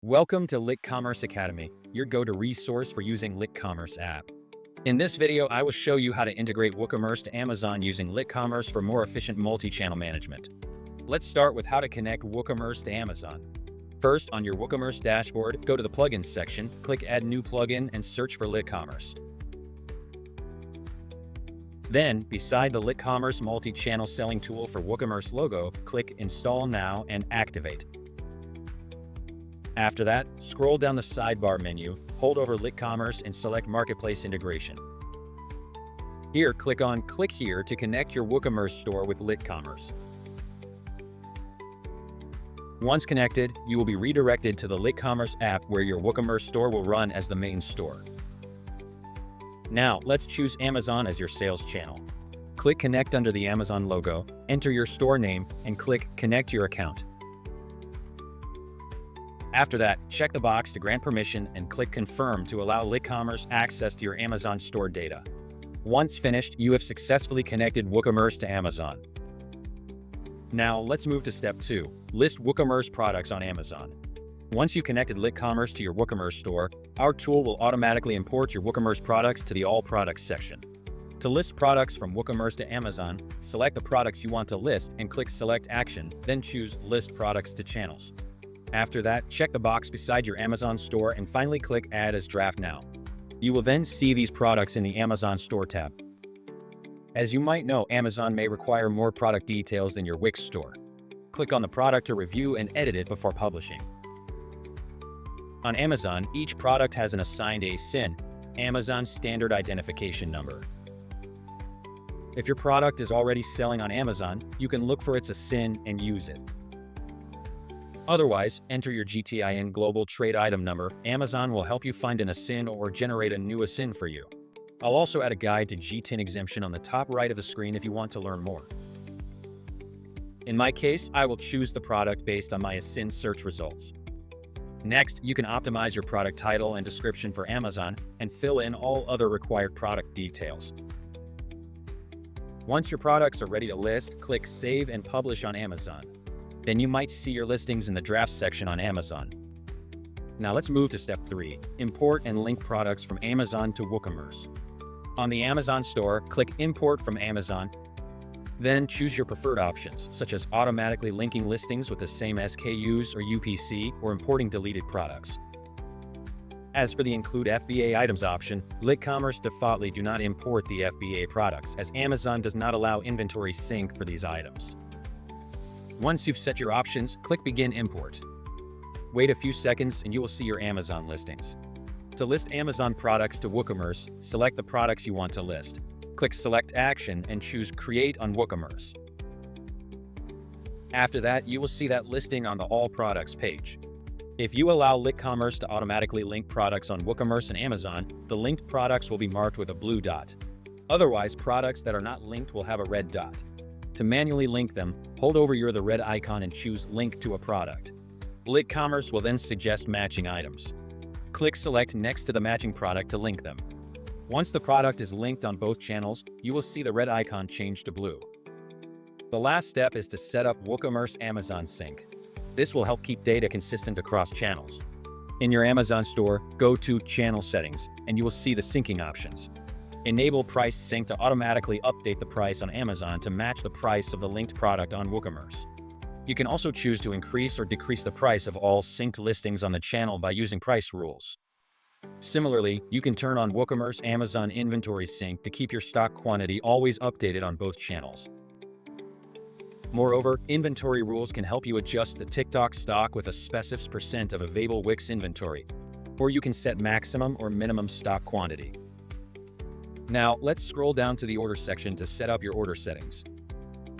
Welcome to LitCommerce Academy, your go-to resource for using LitCommerce app. In this video, I will show you how to integrate WooCommerce to Amazon using LitCommerce for more efficient multi-channel management. Let's start with how to connect WooCommerce to Amazon. First, on your WooCommerce dashboard, go to the Plugins section, click Add New Plugin, and search for LitCommerce. Then, beside the LitCommerce multi-channel selling tool for WooCommerce logo, click Install Now and Activate. After that, scroll down the sidebar menu, hold over LitCommerce and select Marketplace Integration. Here, click on Click Here to connect your WooCommerce store with LitCommerce. Once connected, you will be redirected to the LitCommerce app where your WooCommerce store will run as the main store. Now, let's choose Amazon as your sales channel. Click Connect under the Amazon logo, enter your store name, and click Connect your account. After that, check the box to grant permission and click Confirm to allow LitCommerce access to your Amazon store data. Once finished, you have successfully connected WooCommerce to Amazon. Now, let's move to step 2. List WooCommerce products on Amazon. Once you've connected LitCommerce to your WooCommerce store, our tool will automatically import your WooCommerce products to the All Products section. To list products from WooCommerce to Amazon, select the products you want to list and click Select Action, then choose List Products to Channels. After that, check the box beside your Amazon store and finally click Add as Draft Now. You will then see these products in the Amazon Store tab. As you might know, Amazon may require more product details than your Wix store. Click on the product to review and edit it before publishing. On Amazon, each product has an assigned ASIN, Amazon Standard Identification Number. If your product is already selling on Amazon, you can look for its ASIN and use it. Otherwise, enter your GTIN Global Trade Item Number. Amazon will help you find an ASIN or generate a new ASIN for you. I'll also add a guide to GTIN exemption on the top right of the screen if you want to learn more. In my case, I will choose the product based on my ASIN search results. Next, you can optimize your product title and description for Amazon and fill in all other required product details. Once your products are ready to list, click Save and Publish on Amazon. Then you might see your listings in the Drafts section on Amazon. Now let's move to step 3, import and link products from Amazon to WooCommerce. On the Amazon store, click Import from Amazon. Then choose your preferred options, such as automatically linking listings with the same SKUs or UPC, or importing deleted products. As for the Include FBA items option, LitCommerce defaultly do not import the FBA products, as Amazon does not allow inventory sync for these items. Once you've set your options, click Begin Import. Wait a few seconds and you will see your Amazon listings. To list Amazon products to WooCommerce, select the products you want to list. Click Select Action and choose Create on WooCommerce. After that, you will see that listing on the All Products page. If you allow LitCommerce to automatically link products on WooCommerce and Amazon, the linked products will be marked with a blue dot. Otherwise, products that are not linked will have a red dot. To manually link them, hold over the red icon and choose Link to a product. LitCommerce will then suggest matching items. Click Select next to the matching product to link them. Once the product is linked on both channels, you will see the red icon change to blue. The last step is to set up WooCommerce Amazon Sync. This will help keep data consistent across channels. In your Amazon store, go to Channel Settings, and you will see the syncing options. Enable Price Sync to automatically update the price on Amazon to match the price of the linked product on WooCommerce. You can also choose to increase or decrease the price of all synced listings on the channel by using price rules. Similarly, you can turn on WooCommerce Amazon Inventory Sync to keep your stock quantity always updated on both channels. Moreover, inventory rules can help you adjust the TikTok stock with a specific percent of available Wix inventory, or you can set maximum or minimum stock quantity. Now, let's scroll down to the Order section to set up your order settings.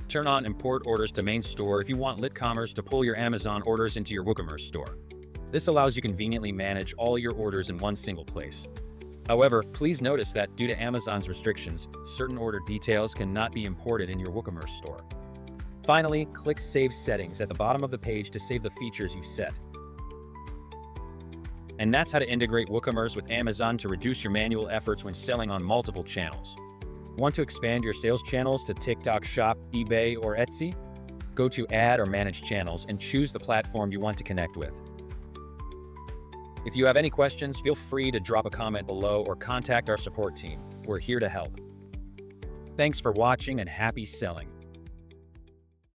Turn on Import Orders to Main Store if you want LitCommerce to pull your Amazon orders into your WooCommerce store. This allows you conveniently manage all your orders in one single place. However, please notice that due to Amazon's restrictions, certain order details cannot be imported in your WooCommerce store. Finally, click Save Settings at the bottom of the page to save the features you've set. And that's how to integrate WooCommerce with Amazon to reduce your manual efforts when selling on multiple channels. Want to expand your sales channels to TikTok Shop, eBay, or Etsy? Go to Add or Manage Channels and choose the platform you want to connect with. If you have any questions, feel free to drop a comment below or contact our support team. We're here to help. Thanks for watching and happy selling.